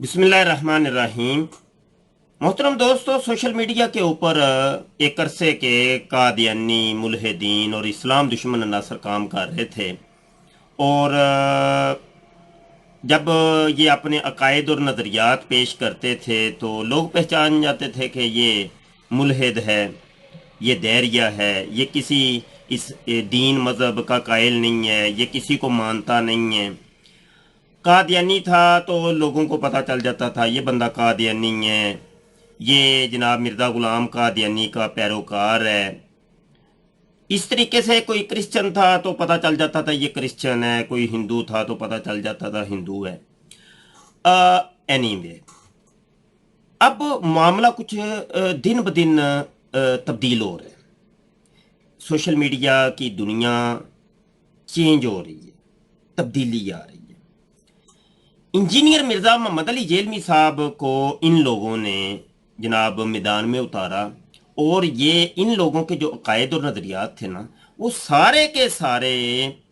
बिस्मिल्लाहिर्रहमानिर्रहीम। मोहतरम दोस्तों, सोशल मीडिया के ऊपर एक अरसे के कादियानी मुल्हिदीन और इस्लाम दुश्मन अनासर काम कर रहे थे। और जब ये अपने अकायद और नज़रियात पेश करते थे तो लोग पहचान जाते थे कि ये मुल्हिद है, ये दैरिया है, ये किसी इस दीन मज़हब का कायल नहीं है, ये किसी को मानता नहीं है। कादियानी था तो लोगों को पता चल जाता था ये बंदा कादियानी है, ये जनाब मिर्ज़ा ग़ुलाम कादियानी का पैरोकार है। इस तरीके से कोई क्रिश्चियन था तो पता चल जाता था ये क्रिश्चियन है, कोई हिंदू था तो पता चल जाता था हिंदू है। एनीवे, अब मामला कुछ दिन ब दिन तब्दील हो रहा है। सोशल मीडिया की दुनिया चेंज हो रही है, तब्दीली आ रही है। इंजीनियर मिर्ज़ा मोहम्मद अली जेलमी साहब को इन लोगों ने जनाब मैदान में उतारा और ये इन लोगों के जो अकायद और नज़रियात थे ना, वो सारे के सारे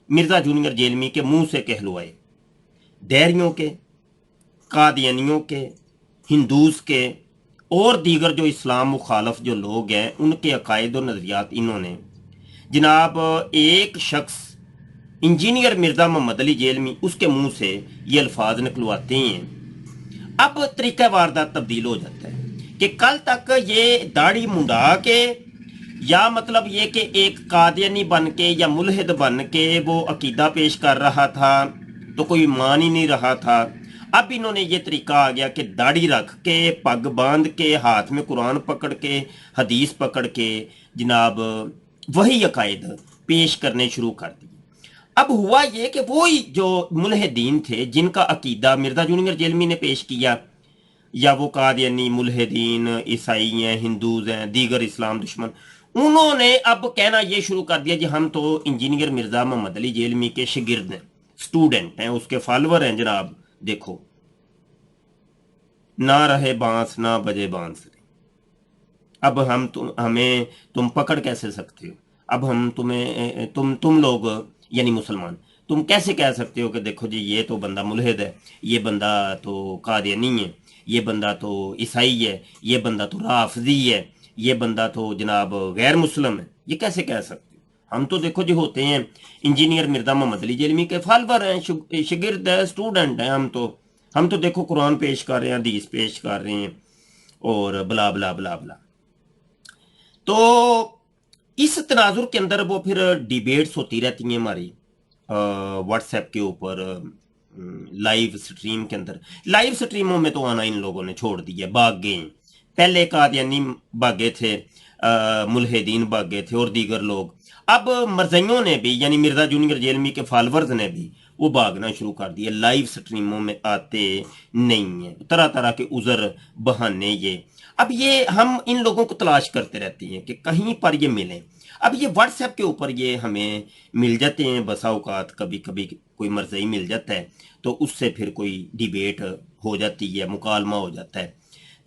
मिर्ज़ा जूनियर जेलमी के मुंह से कहलवाए। दैरियों के, कादियानियों के, हिंदूज़ के और दीगर जो इस्लाम मुखालफ जो लोग हैं उनके अकायद और नज़रियात इन्होंने जनाब एक शख्स इंजीनियर मिर्ज़ा मोहम्मद अली जेलमी उसके मुंह से ये अल्फाज निकलवाते हैं। अब तरीका वारदात तब्दील हो जाता है कि कल तक ये दाढ़ी मुंडा के या मतलब ये कि एक कादियानी बन के या मुल्हिद बन के वो अकीदा पेश कर रहा था तो कोई मान ही नहीं रहा था। अब इन्होंने ये तरीका आ गया कि दाढ़ी रख के, पग बांध के, हाथ में कुरान पकड़ के, हदीस पकड़ के जनाब वही अकायद पेश करने शुरू कर दिए। अब हुआ ये कि वो ही जो मुल्हिदीन थे जिनका अकीदा मिर्ज़ा जूनियर जेलमी ने पेश किया, या वो कादियानी मुल्हिदीन ईसाई हैं, हिंदूज़ हैं, दीगर इस्लाम दुश्मन, उन्होंने अब कहना ये शुरू कर दिया कि हम तो इंजीनियर मिर्ज़ा मोहम्मद अली जेलमी के शागिर्द हैं, स्टूडेंट हैं, उसके फॉलोअर हैं। जनाब देखो, ना रहे बांस ना बजे बांसुरी, अब हमें तुम पकड़ कैसे सकते हो? अब हम तुम्हें तुम लोग यानी मुसलमान, तुम कैसे कह सकते हो कि देखो जी ये तो बंदा मुल्हिद है, ये बंदा तो कादियानी है, ये बंदा तो ईसाई है, ये बंदा तो राफजी है, ये बंदा तो जनाब गैर मुस्लिम है? ये कैसे कह सकते हो? हम तो देखो जी होते हैं इंजीनियर मिर्ज़ा मोहम्मद अली जेलमी के फॉलोअर हैं, शागिर्द है, स्टूडेंट हैं। हम तो देखो कुरान पेश कर रहे हैं, हदीस पेश कर रहे हैं और बला बला बला बला। तो इस तनाजुर के अंदर वो फिर डिबेट्स होती रहती हैं हमारी व्हाट्सएप के ऊपर, लाइव स्ट्रीम के अंदर। लाइव स्ट्रीमों में तो आना इन लोगों ने छोड़ दिया, भाग गए। पहले कादियानी भागे थे, मुल्हिदीन भागे थे और दीगर लोग। अब मरज़इयों ने भी यानी मिर्ज़ा जूनियर जेलमी के फॉलोअर्स ने भी वो भागना शुरू कर दिया, लाइव स्ट्रीमों में आते नहीं हैं, तरह तरह के उज़र बहाने ये। अब ये हम इन लोगों को तलाश करते रहते हैं कि कहीं पर ये मिलें। अब ये व्हाट्सएप के ऊपर ये हमें मिल जाते हैं, बसा औकात कभी कभी कोई मरज़ई मिल जाता है तो उससे फिर कोई डिबेट हो जाती है, मुकालमा हो जाता है।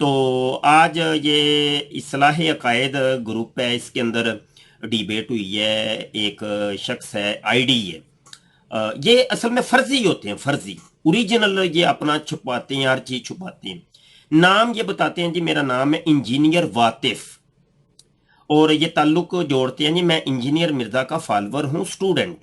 तो आज ये इस्लाह अकायद ग्रुप है, इसके अंदर डिबेट हुई है। एक शख्स है, आईडी है, ये असल में फर्जी होते हैं, फर्जी। ओरिजिनल ये अपना छुपाते हैं, हर चीज़ छुपाते हैं। नाम ये बताते हैं जी मेरा नाम है इंजीनियर वातिफ, और ये ताल्लुक जोड़ते हैं जी मैं इंजीनियर मिर्ज़ा का फॉलोअर हूँ, स्टूडेंट।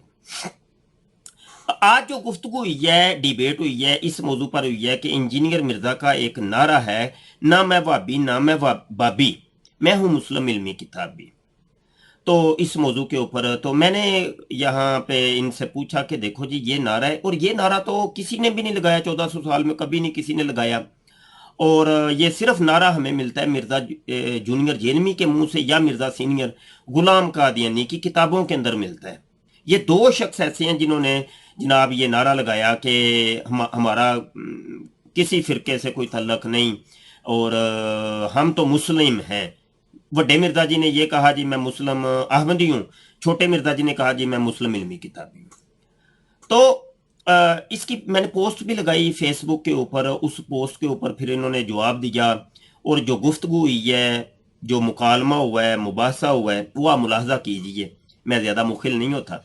आज जो गुफ्तगू हुई है, डिबेट हुई है, इस मौजू पर हुई है कि इंजीनियर मिर्ज़ा का एक नारा है, ना मैं वाबी ना मैं बाबी, मैं हूँ मुस्लिम इल्मी किताबी। तो इस मौजू के ऊपर तो मैंने यहाँ पे इनसे पूछा कि देखो जी ये नारा है, और ये नारा तो किसी ने भी नहीं लगाया, 1400 साल में कभी नहीं किसी ने लगाया। और ये सिर्फ नारा हमें मिलता है मिर्ज़ा जूनियर जेलमी के मुंह से या मिर्ज़ा सीनियर गुलाम कादियानी की किताबों के अंदर मिलता है। ये दो शख्स ऐसे हैं जिन्होंने जनाब ये नारा लगाया कि हमारा किसी फ़िरके से कोई तल्लक नहीं, और हम तो मुस्लिम हैं। बड़े मिर्ज़ा जी ने ये कहा जी मैं मुस्लिम अहमदी हूँ, छोटे मिर्ज़ा जी ने कहा जी मैं मुस्लिम इल्मी किताबी हूँ। तो इसकी मैंने पोस्ट भी लगाई फेसबुक के ऊपर, उस पोस्ट के ऊपर फिर इन्होंने जवाब दिया, और जो गुफ्तगू हुई है, जो मुकालमा हुआ है, मुबासा हुआ है, वो आप मुलाहजा कीजिए। मैं ज़्यादा मुखिल नहीं होता,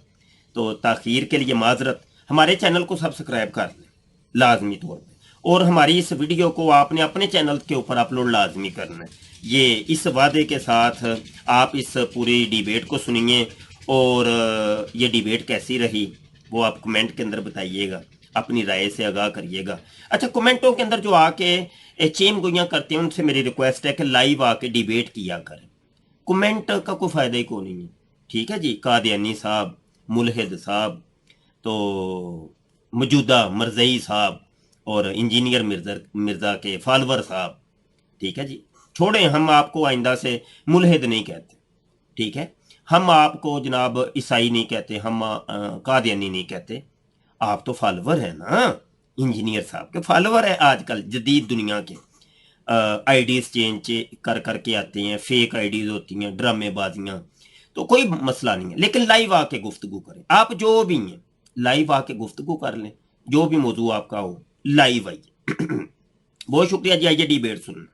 तो ताख़ीर के लिए माजरत। हमारे चैनल को सब्सक्राइब कर लें लाजमी तौर पे, اور हमारी इस वीडियो को आपने अपने चैनल के ऊपर अपलोड लाजमी करना है। ये इस वादे के साथ आप इस पूरी डिबेट को सुनिए, और ये डिबेट कैसी रही वो आप कमेंट के अंदर बताइएगा, अपनी राय से आगाह करिएगा। अच्छा, कमेंटों के अंदर जो आके चेम गोइयाँ करते हैं उनसे मेरी रिक्वेस्ट है कि लाइव आके डिबेट किया करें, कमेंट का कोई फ़ायदा ही को नहीं है। ठीक है जी, कादियानी साहब, मुलहिद साहब, तो मौजूदा मरज़ई साहब और इंजीनियर मिर्ज़ा के फॉलोवर साहब, ठीक है जी, छोड़ें, हम आपको आइंदा से मुलहिद नहीं कहते। ठीक है, हम आपको जनाब ईसाई नहीं कहते, हम कादियानी नहीं कहते। आप तो फॉलोवर हैं ना, इंजीनियर साहब के फॉलोवर है। आजकल जदीद दुनिया के आईडीज चेंज कर करके आते हैं, फेक आईडीज होती हैं, ड्रामेबाजियाँ, तो कोई मसला नहीं है, लेकिन लाइव आके गुफ्तगू करें। आप जो भी हैं लाइव आके गुफ्तगू कर लें, जो भी मौजू आपका हो लाइव आइए। बहुत शुक्रिया जी, आइए डिबेट सुनना।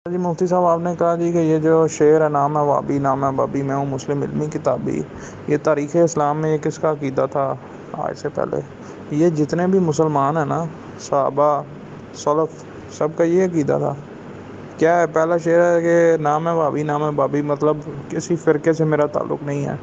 जी मुफ्ती साहब, आपने कहा जी कि ये जो शेर है, नाम है वाबी नाम है बाबी मैं हूँ मुस्लिम इल्मी किताबी, ये तारीख़ इस्लाम में ये किसका अक़ीदा था आज से पहले? ये जितने भी मुसलमान हैं ना, सहाबा सलफ़, सबका ये अक़ीदा था। क्या है, पहला शेर है कि नाम है वाबी नाम है बाबी, मतलब किसी फ़िरके से मेरा ताल्लुक़ नहीं है।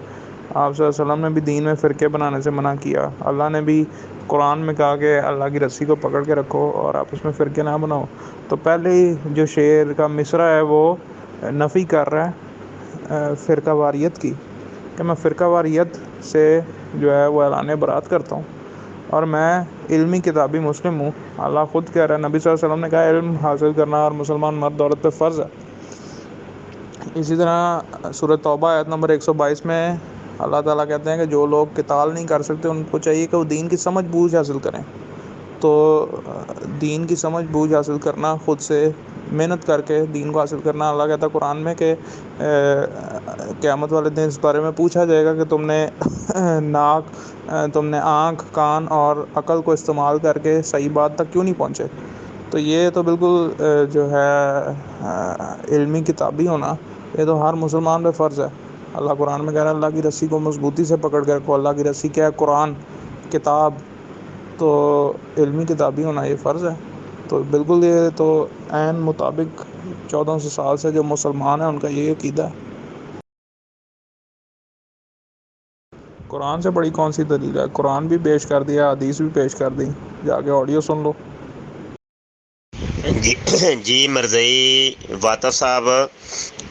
आप सल्लल्लाहु अलैहि वसल्लम ने भी दीन में फ़िरके बनाने से मना किया। अल्लाह ने भी कुरान में कहा कि अल्लाह की रस्सी को पकड़ के रखो और आप उसमें फ़िरके ना बनाओ। तो पहले ही जो शेर का मिसरा है वो नफ़ी कर रहा है फ़िरका वारियत की, कि मैं फ़िरका वारियत से जो है वो ऐलान बरात करता हूँ और मैं इल्मी किताबी मुस्लिम हूँ। अल्लाह ख़ुद कह रहा है, नबी सल्लल्लाहु अलैहि वसल्लम ने कहा इल्म हासिल करना और मुसलमान मर्द औरत पे फ़र्ज़ है। इसी तरह सूरह तौबा आयत नंबर 122 में अल्लाह ताला कहते हैं कि जो लोग क़िताल नहीं कर सकते उनको चाहिए कि वो दीन की समझ बूझ हासिल करें। तो दीन की समझ बूझ हासिल करना, ख़ुद से मेहनत करके दीन को हासिल करना। अल्लाह कहता है कुरान में कि क़यामत वाले दिन इस बारे में पूछा जाएगा कि तुमने तुमने आँख, कान और अक़ल को इस्तेमाल करके सही बात तक क्यों नहीं पहुँचे। तो ये तो बिल्कुल जो है इल्मी किताबी होना, ये तो हर मुसलमान पे फ़र्ज़ है। अल्लाह कुरान में कह रहा है अल्लाह की रस्सी को मज़बूती से पकड़ के रखो। अल्लाह की रस्सी क्या है? कुरान, किताब। तो इल्मी किताबी होना ये फ़र्ज़ है। तो बिल्कुल ये तो ऐन मुताबिक 1400 साल से जो मुसलमान हैं उनका ये अक़ीदा है। कुरान से बड़ी कौन सी दलील है? कुरान भी पेश कर दिया, हदीस भी पेश कर दी, जाके ऑडियो सुन लो। जी जी मरज़ई वाता साहब,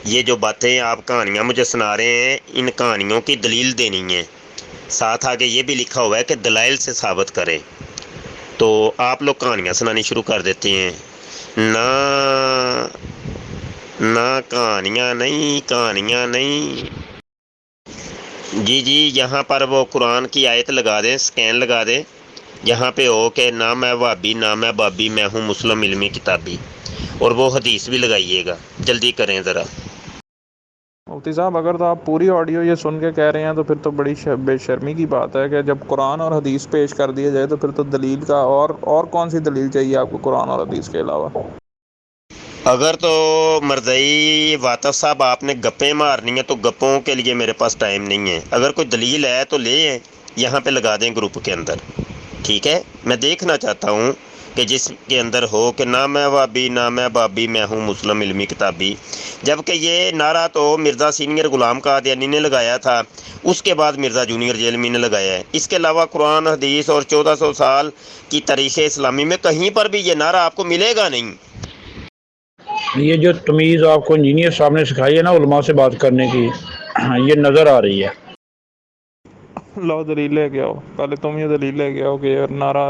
ये जो बातें आप कहानियाँ मुझे सुना रहे हैं, इन कहानियों की दलील देनी है। साथ आगे ये भी लिखा हुआ है कि दलाइल से साबित करें। तो आप लोग कहानियाँ सुनानी शुरू कर देते हैं ना। ना कहानियाँ नहीं, कहानियाँ नहीं। जी जी, यहाँ पर वो कुरान की आयत लगा दें, स्कैन लगा दें, यहाँ पे हो कि ना मैं वाबी ना मैं बाबी मैं हूँ मुस्लिम इल्मी किताबी, और वो हदीस भी लगाइएगा, जल्दी करें ज़रा। मुफ्ती साहब, अगर तो आप पूरी ऑडियो ये सुन के कह रहे हैं तो फिर तो बड़ी बेशर्मी की बात है कि जब कुरान और हदीस पेश कर दिया जाए तो फिर तो दलील का और कौन सी दलील चाहिए आपको कुरान और हदीस के अलावा? अगर तो मरज़ई वाता साहब आपने गप्पे मारनी है तो गप्पों के लिए मेरे पास टाइम नहीं है। अगर कोई दलील है तो ले यहाँ पे लगा दें ग्रुप के अंदर, ठीक है। मैं देखना चाहता हूँ कि जिसके अंदर हो कि ना मैं वाबी ना मैं बाबी मैं हूँ मुस्लिम इल्मी किताबी, जबकि ये नारा तो मिर्ज़ा सीनियर ग़ुलाम कादियानी ने लगाया था, उसके बाद मिर्ज़ा जूनियर जेलमी ने लगाया है। इसके अलावा कुरान हदीस और 1400 साल की तारीख़ इस्लामी में कहीं पर भी ये नारा आपको मिलेगा नहीं। ये जो तमीज़ आपको इंजीनियर साहब ने सिखाई है ना उलमा से बात करने की, ये नज़र आ रही है। लो दलील लेके आओ, पहले तुम ये दलील लेके आओ कि यार नारा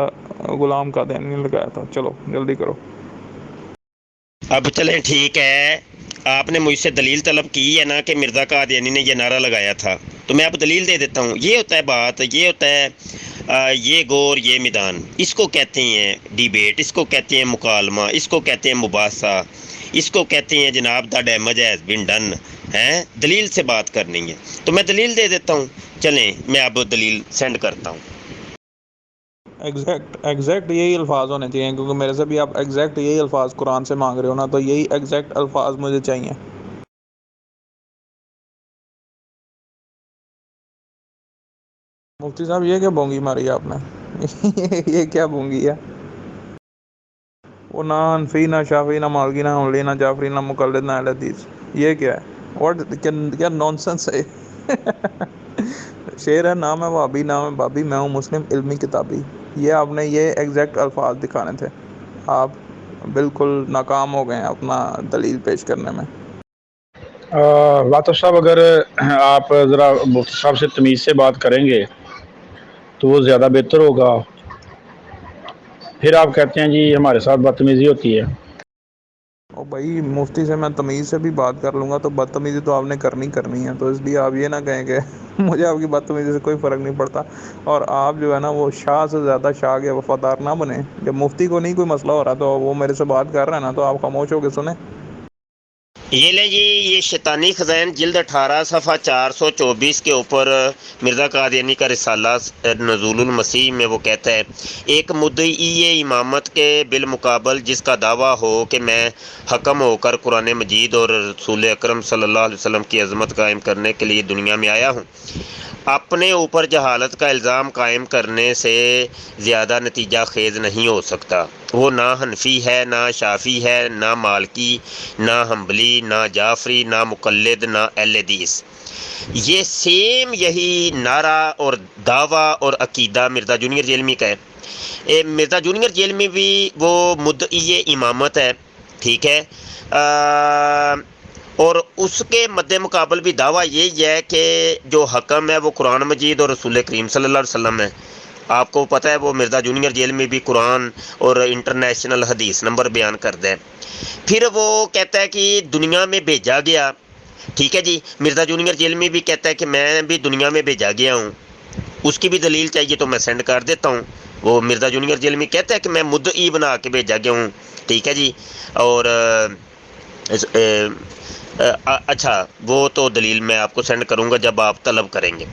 ग़ुलाम कादियानी ने लगाया था। चलो जल्दी करो। अब चलें, ठीक है, आपने मुझसे दलील तलब की है ना कि मिर्ज़ा कादियानी ने ये नारा लगाया था, तो मैं अब दलील दे देता हूँ। ये होता है बात, ये होता है ये गोर ये मैदान, इसको कहते हैं डिबेट, इसको कहते हैं मुकालमा, इसको कहते हैं मुबासा, इसको कहते हैं जनाब the damage has been done है। दलील से बात करनी है तो मैं दलील दे देता हूँ। चलें, मैं अब दलील सेंड करता हूँ। एग्जैक्ट यही अल्फाज होने चाहिए, क्योंकि मेरे से भी आप एग्जैक्ट यही अल्फाज कुरान से मांग रहे हो ना, तो यही एग्जैक्ट अल्फाज मुझे चाहिए। मुफ्ती साहब, ये क्या बोंगी मारी आपने? ये क्या बोंगी है? वो ना हनफी ना शाफी ना मालकी ना हम्बली ना जाफरी ना मुकल्लिद ना अहले हदीस, ये क्या है? व्हाट, क्या नॉनसेंस है? शेर है, नाम है वाबी नाम है बाबी मैं हूँ मुस्लिम इल्मी किताबी। ये आपने ये एग्जैक्ट अल्फाज दिखाने थे, आप बिल्कुल नाकाम हो गए हैं अपना दलील पेश करने में। वातफ साहब, अगर आप ज़रा मुफ्ती साहब से तमीज़ से बात करेंगे तो वो ज़्यादा बेहतर होगा। फिर आप कहते हैं जी हमारे साथ बदतमीज़ी होती है। और भाई मुफ्ती से मैं तमीज़ से भी बात कर लूँगा तो बदतमीज़ी तो आपने करनी करनी है, तो इसलिए आप ये ना कहें कि मुझे आपकी बदतमीज़ी से कोई फ़र्क नहीं पड़ता। और आप जो है ना वो शाह से ज़्यादा शाह के वफ़ादार ना बने। जब मुफ्ती को नहीं कोई मसला हो रहा तो वो मेरे से बात कर रहा है ना, तो आप खामोश होकर सुने। ये ले जी, ये शैतानी खज़ाइन जिल्द 18 सफ़ा 424 के ऊपर मिर्ज़ा कादियानी का रिसाला नज़ूलुल मसीह में वो कहता है, एक मुद्दई इमामत के बिलमुकाबल जिसका दावा हो कि मैं हकम होकर कुरान मजीद और रसूल अकरम सल्लल्लाहु अलैहि वसल्लम की अज़मत कायम करने के लिए दुनिया में आया हूँ, अपने ऊपर जहालत का इल्ज़ाम कायम करने से ज़्यादा नतीजा खेज़ नहीं हो सकता। वो ना हनफी है, ना शाफ़ी है, ना मालकी, ना हम्बली, ना जाफरी, ना मुकल्लिद, ना अहले हदीस। ये सेम यही नारा और दावा और अकीदा मिर्ज़ा जूनियर जेलमी का है। मिर्ज़ा जूनियर जेलमी भी वो मुद्दई इमामत है, ठीक है। और उसके मद्दे मुकाबल भी दावा यही है कि जो हकम है वो कुरान मजीद और रसूल करीम सल्लल्लाहु अलैहि वसल्लम है। आपको पता है वो मिर्ज़ा जूनियर जेल में भी कुरान और इंटरनेशनल हदीस नंबर बयान करता है। फिर वो कहता है कि दुनिया में भेजा गया, ठीक है जी। मिर्ज़ा जूनियर जेल में भी कहता है कि मैं भी दुनिया में भेजा गया हूँ। उसकी भी दलील चाहिए तो मैं सेंड कर देता हूँ। वो मिर्ज़ा जूनियर जेल में कहता है कि मैं मुद्दई बना के भेजा गया हूँ, ठीक है जी। और अच्छा, वो तो दलील मैं आपको सेंड करूँगा जब आप तलब करेंगे।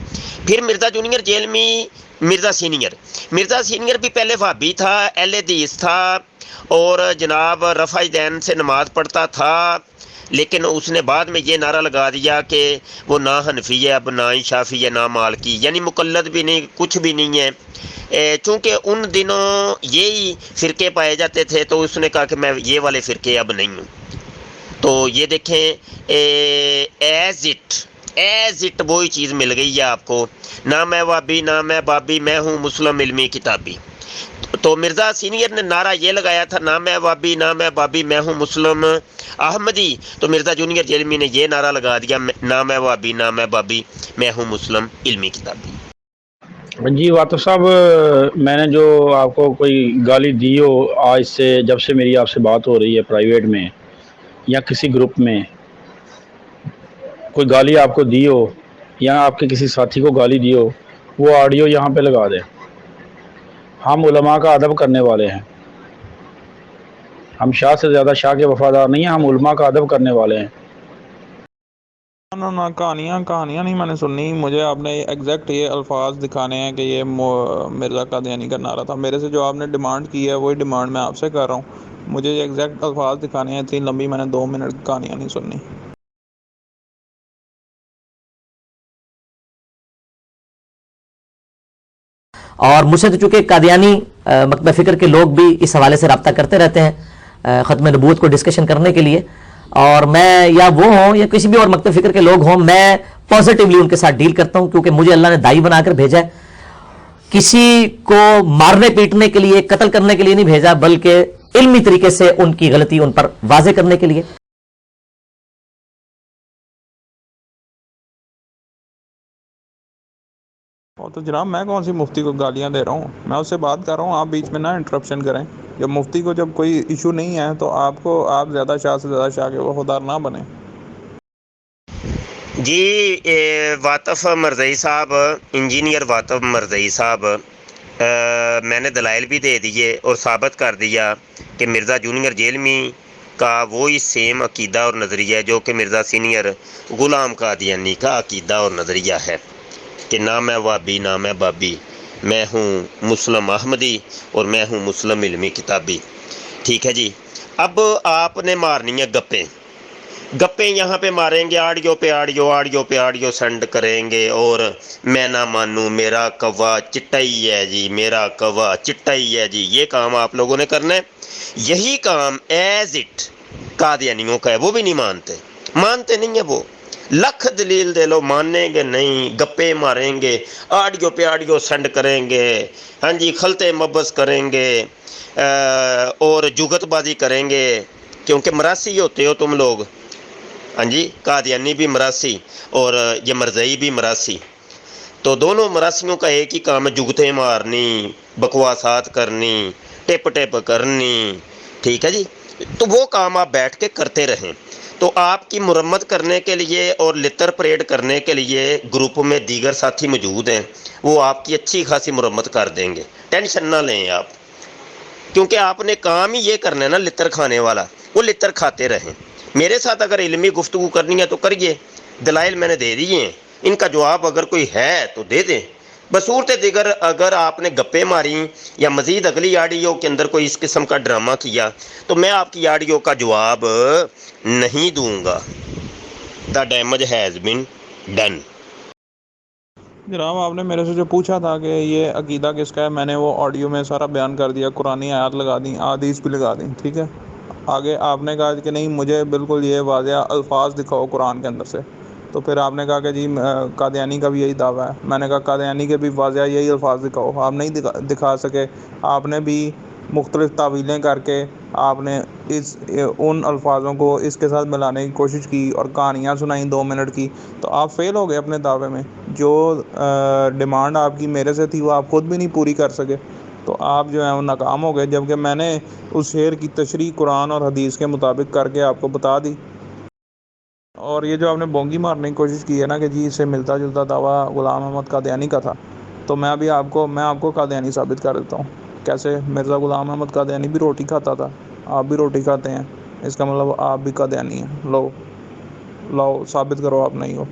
फिर मिर्ज़ा जूनियर जेल में मिर्ज़ा सीनियर भी पहले वहाबी था, अहले हदीस था और जनाब रफ़ा दैन से नमाज़ पढ़ता था, लेकिन उसने बाद में ये नारा लगा दिया कि वो ना हनफी है, अब ना ही शाफ़ी है, ना मालकी, यानी मुकल्लद भी नहीं, कुछ भी नहीं है। चूँकि उन दिनों यही फ़िरके पाए जाते थे तो उसने कहा कि मैं ये वाले फ़िरके अब नहीं हूँ। तो ये देखें, एज़ इट वही चीज़ मिल गई है आपको, ना मैं वाबी ना मैं बाबी मैं हूँ मुस्लिम इल्मी किताबी। तो मिर्ज़ा सीनियर ने नारा ये लगाया था, ना मैं वाबी ना मैं बाबी मैं हूँ मुस्लिम अहमदी। तो मिर्ज़ा जूनियर जेलमी ने ये नारा लगा दिया, ना मैं वाबी ना मैं बाबी मैं हूँ मुस्लिम इल्मी किताबी। जी वातफ साहब, मैंने जो आपको कोई गाली दी हो आज से, जब से मेरी आपसे बात हो रही है प्राइवेट में या किसी ग्रुप में, कोई गाली आपको दी हो या आपके किसी साथी को गाली दी हो, वो ऑडियो यहाँ पे लगा दें। हम उलमा का अदब करने वाले हैं, हम शाह से ज़्यादा शाह के वफादार नहीं हैं, हम उलमा का अदब करने वाले हैं। ना ना, कहानियाँ नहीं मैंने सुननी। मुझे आपने एग्जैक्ट ये अल्फाज दिखाने हैं कि ये मिर्ज़ा कादियानी का नारा था। मेरे से जो आपने डिमांड की है वही डिमांड मैं आपसे कर रहा हूँ। मुझे ये एग्जैक्ट अल्फाज दिखाने हैं, इतनी लंबी मैंने 2 मिनट की कहानियाँ नहीं सुननी। और मुझसे तो चूंकि कादियानी मकतब फ़िक्र के लोग भी इस हवाले से रब्ता करते रहते हैं ख़त्म नबूवत को डिस्कशन करने के लिए, और मैं या वो हों या किसी भी और मकतब फ़िक्र के लोग हों, मैं पॉजिटिवली उनके साथ डील करता हूं, क्योंकि मुझे अल्लाह ने दाई बनाकर भेजा है। किसी को मारने पीटने के लिए, कत्ल करने के लिए नहीं भेजा, बल्कि इल्मी तरीके से उनकी गलती उन पर वाजे करने के लिए। और तो जनाब मैं कौन सी मुफ्ती को गालियाँ दे रहा हूँ, मैं उससे बात कर रहा हूँ, आप बीच में ना इंटरप्शन करें। जब मुफ्ती को जब कोई इशू नहीं है तो आप ज़्यादा शाह से ज़्यादा शाह के वफादार ना बने। जी, वातफ़ मरज़ई साहब, इंजीनियर वातफ़ मरज़ई साहब, मैंने दलाइल भी दे दिए और साबित कर दिया कि मिर्ज़ा जूनियर जेलमी का वही सेम अकीदा और नज़रिया है जो कि मिर्ज़ा सीनियर ग़ुलाम कादियानी का अकीदा और नज़रिया है कि ना मैं वाबी ना मैं बाबी, मैं हूँ मुस्लिम अहमदी और मैं हूँ मुस्लिम इल्मी किताबी। ठीक है जी। अब आपने मारनी है गप्पें। گپے یہاں پہ ماریں گے، آڈیو پہ آڈیو سینڈ کریں گے، اور میں نہ مانوں میرا کوا چٹا ہی ہے جی، میرا کوا چٹا ہی ہے جی، یہ کام آپ لوگوں نے کرنا ہے۔ یہی کام ایز اٹ قادیانیوں کا ہے، وہ بھی نہیں مانتے نہیں ہیں وہ، لکھ دلیل دے لو مانیں گے نہیں، گپے ماریں گے، آڈیو پہ آڈیو سینڈ کریں گے، ہاں جی، خلطے مبس کریں گے، اور جگت بازی کریں گے، کیونکہ مراسی ہوتے ہو تم لوگ، ہاں جی، قادیانی بھی مراسی اور یہ مرزئی بھی مراسی، تو دونوں مراسیوں کا ایک ہی کام ہے، جگتیں مارنی، بکواسات کرنی، ٹپ کرنی، ٹھیک ہے جی، تو وہ کام آپ بیٹھ کے کرتے رہیں۔ تو آپ کی مرمت کرنے کے لیے اور لتر پریڈ کرنے کے لیے گروپ میں دیگر ساتھی موجود ہیں، وہ آپ کی اچھی خاصی مرمت کر دیں گے، ٹینشن نہ لیں آپ، کیونکہ آپ نے کام ہی یہ کرنا ہے نا، لتر کھانے والا، وہ لتر کھاتے رہیں۔ میرے ساتھ اگر علمی گفتگو کرنی ہے تو کریے، دلائل میں نے دے دیے ہیں، ان کا جواب اگر کوئی ہے تو دے دیں۔ بصورت دیگر اگر آپ نے گپے ماری یا مزید اگلی آڈیو کے اندر کوئی اس قسم کا ڈرامہ کیا تو میں آپ کی آڈیو کا جواب نہیں دوں گا۔ The damage has been done. جناب آپ نے میرے سے جو پوچھا تھا کہ یہ عقیدہ کس کا ہے، میں نے وہ آڈیو میں سارا بیان کر دیا، قرآنی آیات لگا دیں، احادیث بھی لگا دیں، ٹھیک ہے۔ آگے آپ نے کہا کہ نہیں مجھے بالکل یہ واضح الفاظ دکھاؤ قرآن کے اندر سے، تو پھر آپ نے کہا کہ جی قادیانی کا بھی یہی دعویٰ ہے، میں نے کہا قادیانی کے بھی واضح یہی الفاظ دکھاؤ، آپ نہیں دکھا سکے، آپ نے بھی مختلف تعویلیں کر کے آپ نے ان الفاظوں کو اس کے ساتھ ملانے کی کوشش کی اور کہانیاں سنائیں 2 منٹ کی، تو آپ فیل ہو گئے اپنے دعوے میں۔ جو ڈیمانڈ آپ کی میرے سے تھی وہ آپ خود بھی نہیں پوری کر سکے، تو آپ جو ہیں وہ ناکام ہو گئے، جبکہ میں نے اس شعر کی تشریح قرآن اور حدیث کے مطابق کر کے آپ کو بتا دی۔ اور یہ جو آپ نے بونگی مارنے کی کوشش کی ہے نا کہ جی اس سے ملتا جلتا دعویٰ غلام احمد قادیانی کا تھا، تو میں آپ کو قادیانی ثابت کر دیتا ہوں۔ کیسے؟ مرزا غلام احمد قادیانی بھی روٹی کھاتا تھا، آپ بھی روٹی کھاتے ہیں، اس کا مطلب آپ بھی قادیانی ہیں۔ لو ثابت کرو آپ نہیں ہو۔